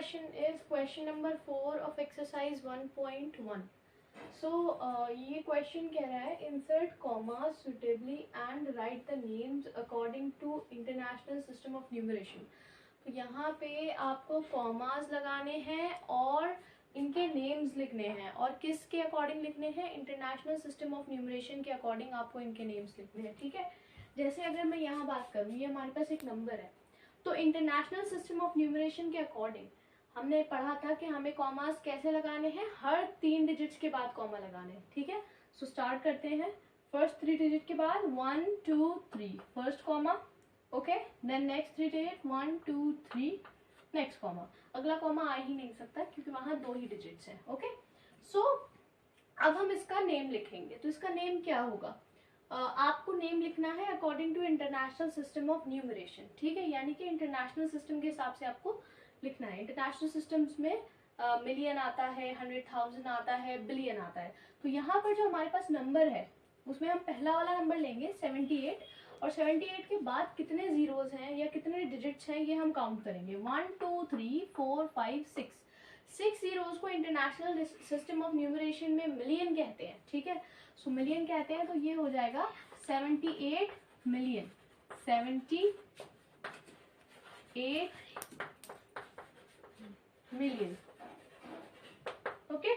question is question number 4 of exercise 1.1. So ये question कह रहा है insert commas suitably and write the names according to international system of numeration. तो यहाँ पे आपको commas लगाने हैं और इनके names लिखने हैं, और किसके अकॉर्डिंग लिखने हैं? इंटरनेशनल सिस्टम ऑफ न्यूमरेशन के अकॉर्डिंग आपको इनके नेम्स लिखने हैं. ठीक है, जैसे अगर मैं यहाँ बात करूँ, ये हमारे पास एक नंबर है, तो इंटरनेशनल सिस्टम ऑफ न्यूमरेशन के अकॉर्डिंग हमने पढ़ा था कि हमें कॉमास कैसे लगाने हैं, हर 3 डिजिट्स के बाद कॉमा लगाने हैं. ठीक है, सो स्टार्ट करते हैं. फर्स्ट 3 डिजिट के बाद 1 2 3 first comma, okay. Then next 3 digit 1 2 3 next comma. अगला कॉमा आ ही नहीं सकता क्योंकि वहां 2 ही डिजिट्स हैं. ओके, सो अब हम इसका नेम लिखेंगे. तो इसका नेम क्या होगा? आपको नेम लिखना है according to international system of numeration. ठीक है, यानी कि इंटरनेशनल सिस्टम के हिसाब से आपको लिखना है. इंटरनेशनल सिस्टम्स में मिलियन आता है, 100,000 आता है, बिलियन आता है. तो यहाँ पर जो हमारे पास नंबर है उसमें हम पहला वाला नंबर लेंगे 78, और 78 के बाद कितने जीरोस हैं या कितने डिजिट्स हैं ये हम काउंट करेंगे. 1 2 3 4 5 6 जीरोस को इंटरनेशनल सिस्टम ऑफ न्यूमरेशन में मिलियन कहते हैं. ठीक है, सो मिलियन कहते हैं, तो ये हो जाएगा 78 मिलियन. 78 मिलियन. ओके,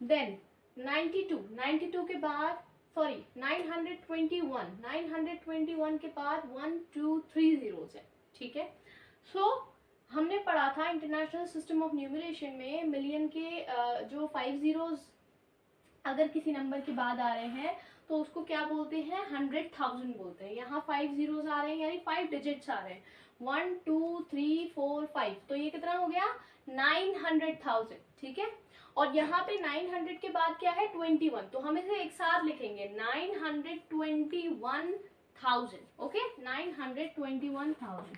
देन 92 के बाद 921 के बाद 1 2 3 जीरोस है. ठीक है, सो हमने पढ़ा था इंटरनेशनल सिस्टम ऑफ न्यूमरेशन में मिलियन के जो 5 जीरोस अगर किसी नंबर के बाद आ रहे हैं तो उसको क्या बोलते हैं? 100,000 बोलते हैं. यहाँ 5 जीरोस आ रहे हैं यानी 5 डिजिट्स आ रहे हैं. 1 2 3 4 5, तो ये कितना हो गया? 900,000. ठीक है, और यहाँ पे 900 के बाद क्या है? 21, तो हम इसे एक साथ लिखेंगे 921,000. ओके, 921,000.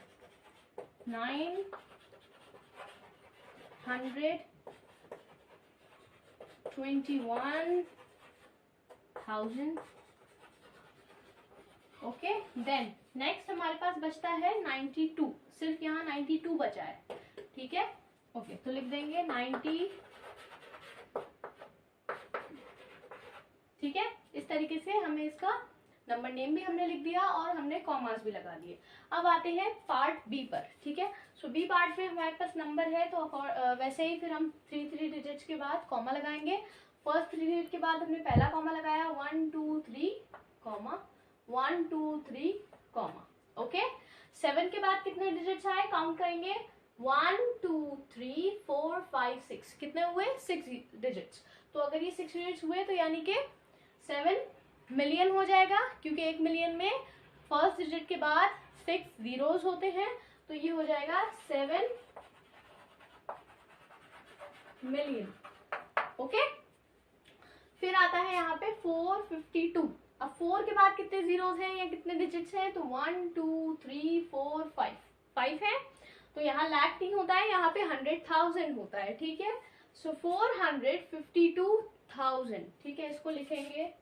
921,000. ओके, देन नेक्स्ट हमारे पास बचता है 92. सिर्फ यहाँ 92 बचा है. ठीक है, ओके, तो लिख देंगे 90. ठीक है, इस तरीके से हमें इसका नंबर नेम भी हमने लिख दिया और हमने कॉमास भी लगा दिए. अब आते हैं पार्ट बी पर. ठीक है, सो बी पार्ट में हमारे पास नंबर है, तो वैसे ही फिर हम 3 डिजिट्स के बाद कॉमा लगाएंगे. फर्स्ट 3 डिजिट के बाद हमने पहला कॉमा लगाया 1 2 3 कॉमा 1 2 3 कॉमा. ओके, 7 के बाद कितने डिजिट्स आए? काउंट करेंगे 1 2 3 4 5 6. कितने हुए? 6 डिजिट्स. तो अगर ये 6 डिजिट्स हुए तो यानी कि 7 मिलियन हो जाएगा, क्योंकि 1 मिलियन में फर्स्ट डिजिट के बाद 6 जीरोस होते हैं, तो ये हो जाएगा 7 मिलियन. ओके, फिर आता है यहाँ पे 452. अब 4 के बाद कितने जीरोस हैं या कितने डिजिट्स हैं? तो 1 2 3 4 5 है, तो यहाँ लाख नहीं होता है, यहाँ पे 100,000 होता है. ठीक है, सो 452,000. ठीक है, इसको लिखेंगे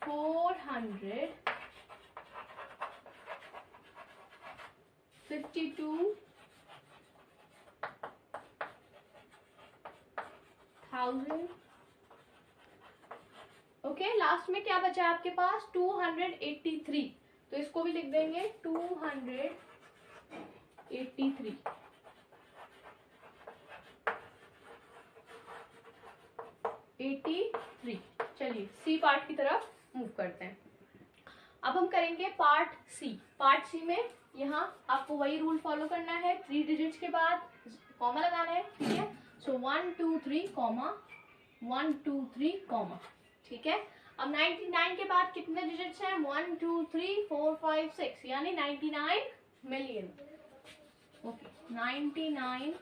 452,000. ओके, लास्ट में क्या बचा आपके पास? 283. तो इसको भी लिख देंगे 283. चलिए सी पार्ट की तरफ मूव करते हैं. अब हम करेंगे पार्ट सी. पार्ट सी में यहाँ आपको वही रूल फॉलो करना है. 3 डिजिट्स के बाद कॉमा लगाना है. ठीक है, सो 1 2 3 कॉमा 1 2 3 कॉमा. ठीक है, अब 99 के बाद कितने डिजिट्स हैं? 1 2 3 4 5 6, यानी 99 मिलियन. Okay, 99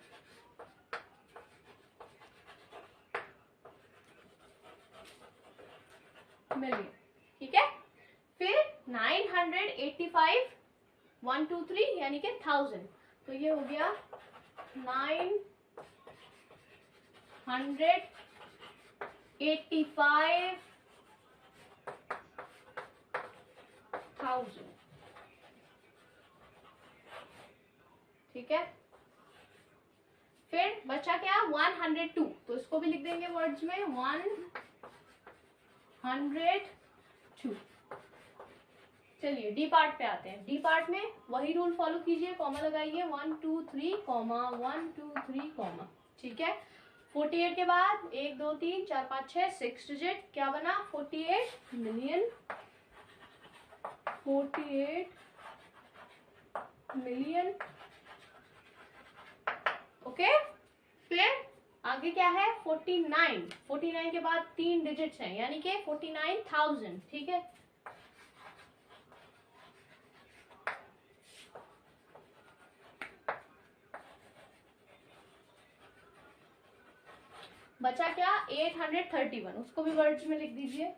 million. ठीक है, फिर 985 1 2 3 यानी कि 1000, तो ये हो गया 985,000. ठीक है, बचा क्या 102, तो इसको भी लिख देंगे वर्ड्स में 102। चलिए डी पार्ट पे आते हैं। डी पार्ट में वही रूल फॉलो कीजिए, कॉमा लगाइए 1 2 3 कॉमा 1 2 3 कॉमा, ठीक है। 48 के बाद 1 2 3 4 5 6 6 डिजिट, क्या बना 48 मिलियन, 48 मिलियन, ओके। फिर आगे क्या है 49, 49 के बाद 3 डिजिट्स हैं यानी कि 49,000, ठीक है। बचा क्या 831, उसको भी वर्ड्स में लिख दीजिए।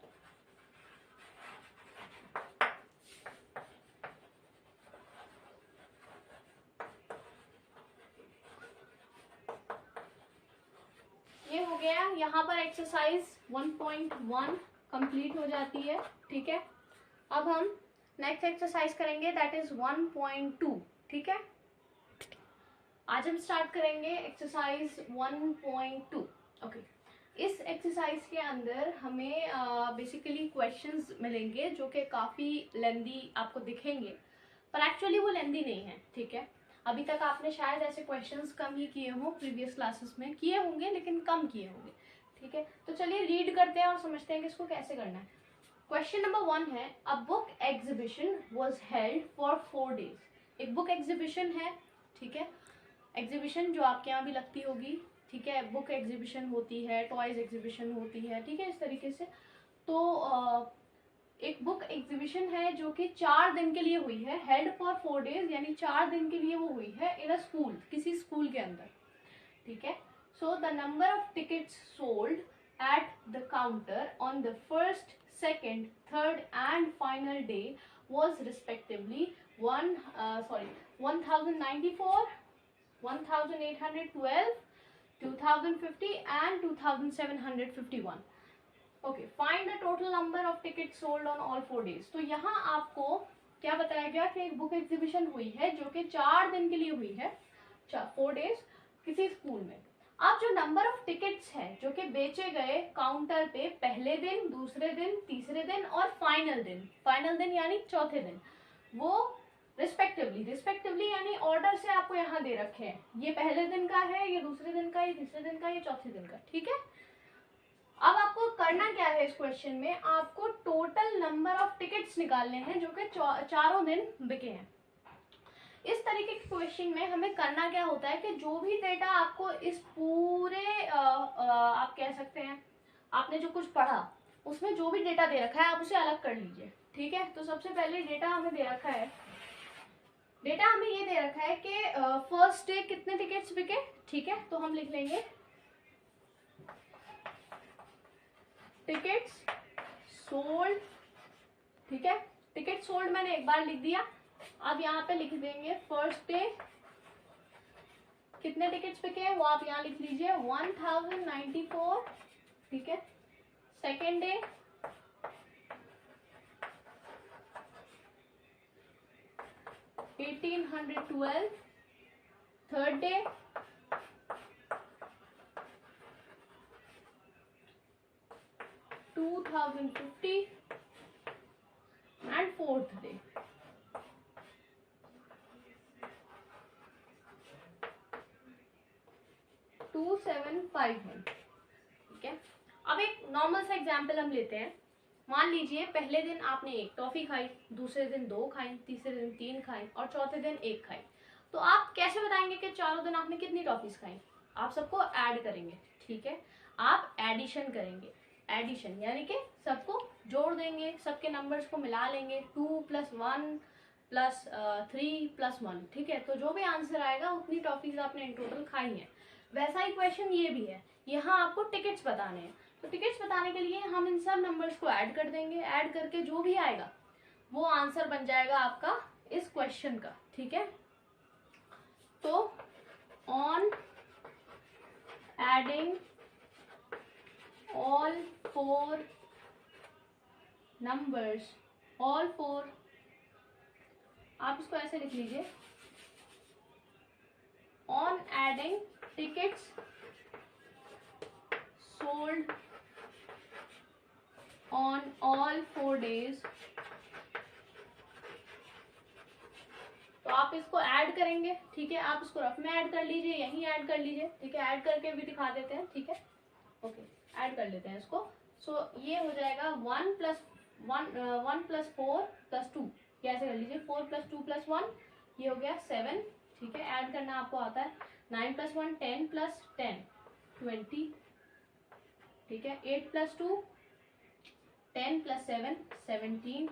ये हो गया, यहाँ पर एक्सरसाइज 1.1 कंप्लीट हो जाती है, ठीक है। अब हम नेक्स्ट एक्सरसाइज करेंगे, दैट इज 1.2, ठीक है। आज हम स्टार्ट करेंगे एक्सरसाइज 1.2, ओके। इस एक्सरसाइज के अंदर हमें बेसिकली क्वेश्चंस मिलेंगे जो कि काफ़ी लेंदी आपको दिखेंगे, पर एक्चुअली वो लेंदी नहीं है, ठीक है। अभी तक आपने शायद ऐसे क्वेश्चंस कम ही किए हों, प्रीवियस क्लासेस में किए होंगे लेकिन कम किए होंगे, ठीक है। तो चलिए रीड करते हैं और समझते हैं कि इसको कैसे करना है। क्वेश्चन नंबर 1 है, a book exhibition was held for 4 days। एक बुक एग्जीबिशन है, ठीक है। एग्जीबिशन जो आपके यहाँ भी लगती होगी, ठीक है। बुक एग्जीबिशन होती है, टॉयज एग्जीबिशन होती है, ठीक है, इस तरीके से। तो एक बुक एग्जीबिशन है जो कि 4 दिन के लिए हुई है, हेल्ड फॉर 4 days यानी 4 दिन के लिए वो हुई है इन अ स्कूल, किसी स्कूल के अंदर, ठीक है। So the number of tickets sold at the counter on the first, second, third and final day was respectively 1094, 1812, 2050 and 2751। Okay, find the total number of ticket sold on all 4 days। तो यहाँ आपको क्या बताया गया कि एक book exhibition हुई है जो कि 4 दिन के लिए हुई है, 4 days किसी स्कूल में। अब जो नंबर ऑफ टिकट्स है जो कि बेचे गए काउंटर पे पहले दिन, दूसरे दिन, तीसरे दिन और फाइनल दिन यानी चौथे दिन, वो रिस्पेक्टिवली यानी ऑर्डर से आपको यहाँ दे रखे हैं, ये पहले दिन का है, ये दूसरे दिन का, ये तीसरे दिन का, ये चौथे दिन का, ठीक है। अब आपको करना क्या है इस क्वेश्चन में, आपको टोटल नंबर ऑफ टिकट्स निकालने हैं जो कि चारों दिन बिके हैं। इस तरीके के क्वेश्चन में हमें करना क्या होता है कि जो भी डेटा आपको इस पूरे आप कह सकते हैं आपने जो कुछ पढ़ा उसमें जो भी डेटा दे रखा है आप उसे अलग कर लीजिए, ठीक है। तो सबसे पहले डेटा हमें दे रखा है, डेटा हमें ये दे रखा है कि फर्स्ट डे कितने टिकट्स बिके, ठीक है। तो हम लिख लेंगे टिकट्स सोल्ड, ठीक है। टिकट सोल्ड मैंने एक बार लिख दिया, अब यहाँ पे लिख देंगे फर्स्ट डे कितने टिकट्स बिके वो आप यहाँ लिख लीजिए 1094, ठीक है। Second day 1812, third day 2050 and fourth day 2751, ठीक है। अब एक नॉर्मल सा एग्जाम्पल हम लेते हैं। मान लीजिए पहले दिन आपने 1 टॉफी खाई, दूसरे दिन 2 खाई, तीसरे दिन 3 खाई और चौथे दिन 1 खाई। तो आप कैसे बताएंगे कि चारों दिन आपने कितनी टॉफीज खाई? आप सबको ऐड करेंगे, ठीक है। आप एडिशन करेंगे, एडिशन यानी कि सबको जोड़ देंगे, सबके नंबर्स को मिला लेंगे, 2 + 1 + 3 + 1, ठीक है। तो जो भी आंसर आएगा उतनी टॉफीज आपने इन टोटल खाई हैं। वैसा ही क्वेश्चन ये भी है, यहाँ आपको टिकट्स बताने हैं। तो टिकट्स बताने के लिए हम इन सब नंबर्स को ऐड कर देंगे, ऐड करके जो भी आएगा वो आंसर बन जाएगा आपका इस क्वेश्चन का, ठीक है। तो on adding all 4 numbers, all 4, आप इसको ऐसे लिख लीजिए, on adding tickets all 4 days, तो आप इसको ऐड करेंगे, ठीक है, आप इसको रफ में ऐड कर लीजिए, यहीं ऐड कर लीजिए, ठीक है, ऐड करके भी दिखा देते हैं, ठीक है, ओके, ऐड कर लेते हैं इसको। सो ये हो जाएगा 1 + 4 + 2, कैसे कर लीजिए, 4 + 2 + 1, ये हो गया 7, ठीक है, ऐड करना आपको आता है। 9 + 1 10 + 10 20, ठीक है, 8 + 2 10 + 7 17,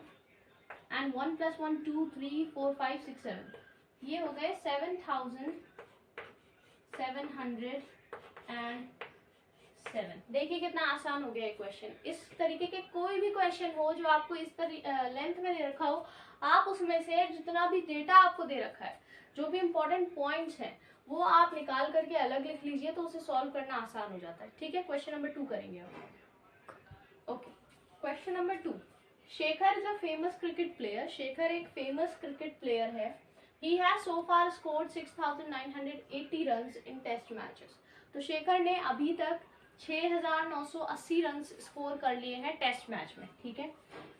एंड 1 + 1 2 3 4 5 6 7, ये हो गए 7,707। देखिए कितना आसान हो गया है क्वेश्चन। इस तरीके के कोई भी क्वेश्चन हो जो आपको इस लेंथ में दे रखा हो, आप उसमें से जितना भी डेटा आपको दे रखा है, जो भी इंपॉर्टेंट पॉइंट्स हैं, वो आप निकाल करके अलग लिख लीजिए, तो उसे सॉल्व करना आसान हो जाता है, ठीक है। क्वेश्चन नंबर 2 करेंगे अब। Okay, question number 2, Shekhar is a famous cricket player. Shekhar एक फेमस क्रिकेट प्लेयर है। He has so far scored 6,980 runs in test matches. तो शेखर ने अभी तक 6,980 रन स्कोर कर लिए हैं टेस्ट मैच में, ठीक है।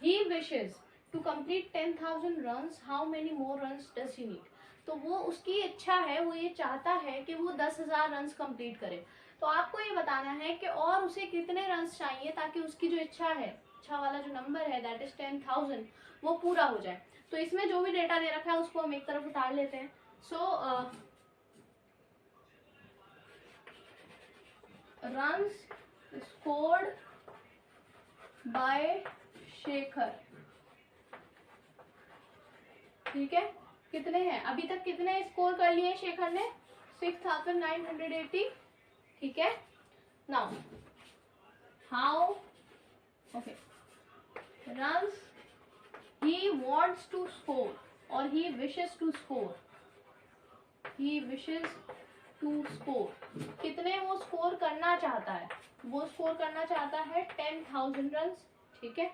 He wishes to complete 10,000 runs. How many more runs does he need? तो वो उसकी इच्छा है, वो ये चाहता है कि वो 10,000 रन कंप्लीट करे। तो आपको ये बताना है कि और उसे कितने रन चाहिए ताकि उसकी जो इच्छा है, इच्छा वाला जो नंबर है दैट इज 10,000, वो पूरा हो जाए। तो इसमें जो भी डेटा दे रखा है उसको हम एक तरफ उतार लेते हैं। सो रन्स स्कोर्ड बाय शेखर, ठीक है, कितने हैं अभी तक, कितने स्कोर कर लिए शेखर ने, 6,980, ठीक है। Now how, okay, runs he wants to score और he wishes to score, he wishes to score, कितने वो स्कोर करना चाहता है, वो स्कोर करना चाहता है 10,000 रन, ठीक है।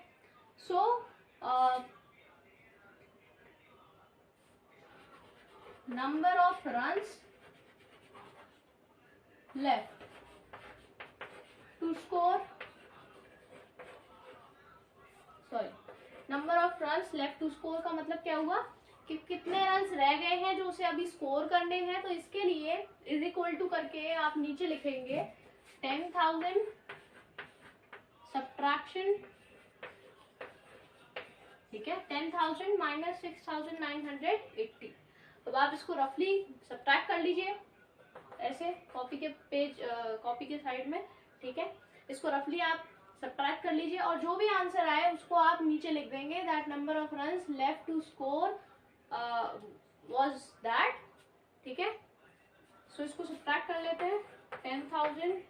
So number of runs left to score, sorry, number of runs left to score का मतलब क्या हुआ कि कितने रन्स रह गए हैं जो उसे अभी स्कोर करने हैं। तो इसके लिए इज इक्वल टू करके आप नीचे लिखेंगे 10,000 सब्ट्रैक्शन, ठीक है, 10,000 माइनस 6,980। तो आप इसको रफली सब्ट्रैक्ट कर लीजिए ऐसे कॉपी के पेज, कॉपी के साइड में, ठीक है, इसको रफली आप सब्ट्रैक्ट कर लीजिए और जो भी आंसर आए उसको आप नीचे लिख देंगे that number of runs left to score was that, ठीक है। सो इसको सब्ट्रैक्ट कर लेते हैं, 10,000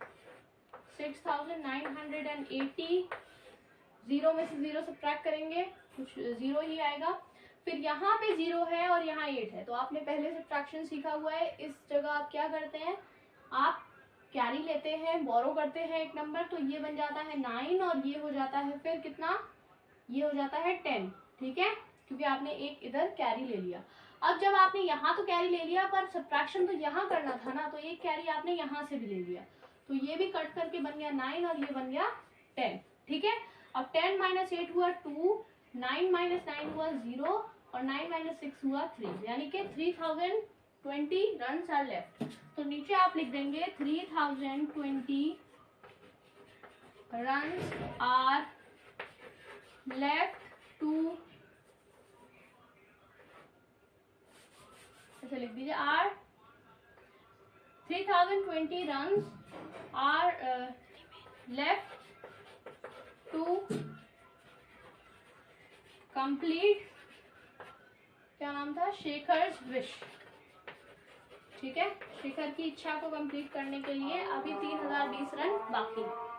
6,980, जीरो में से जीरो सब्ट्रैक्ट करेंगे, कुछ जीरो ही आएगा। फिर यहाँ पे जीरो है और यहाँ 8 है, तो आपने पहले सब्ट्रैक्शन सीखा हुआ है। इस जगह आप क्या करते हैं, आप कैरी लेते हैं, बोरो करते हैं एक नंबर, तो ये बन जाता है 9 और ये हो जाता है फिर कितना, ये हो जाता है 10, ठीक है, क्योंकि आपने एक इधर कैरी ले लिया। अब जब आपने यहाँ तो कैरी ले लिया पर सब्ट्रैक्शन तो यहाँ करना था ना, तो एक कैरी आपने यहाँ से भी ले लिया, तो ये भी कट करके बन गया 9 और ये बन गया 10, ठीक है। अब 10 - 8 हुआ 2, 9 - 9 हुआ 0 और 9 - 6 हुआ 3, यानी कि 3,020 रन्स आर लेफ्ट। तो नीचे आप लिख देंगे 3,020 रन्स आर लेफ्ट टू, ऐसे लिख दीजिए, are 3,020 runs are left to complete, क्या नाम था, शेखर्स विश, ठीक है, शेखर की इच्छा को कंप्लीट करने के लिए अभी 3,020 रन बाकी है।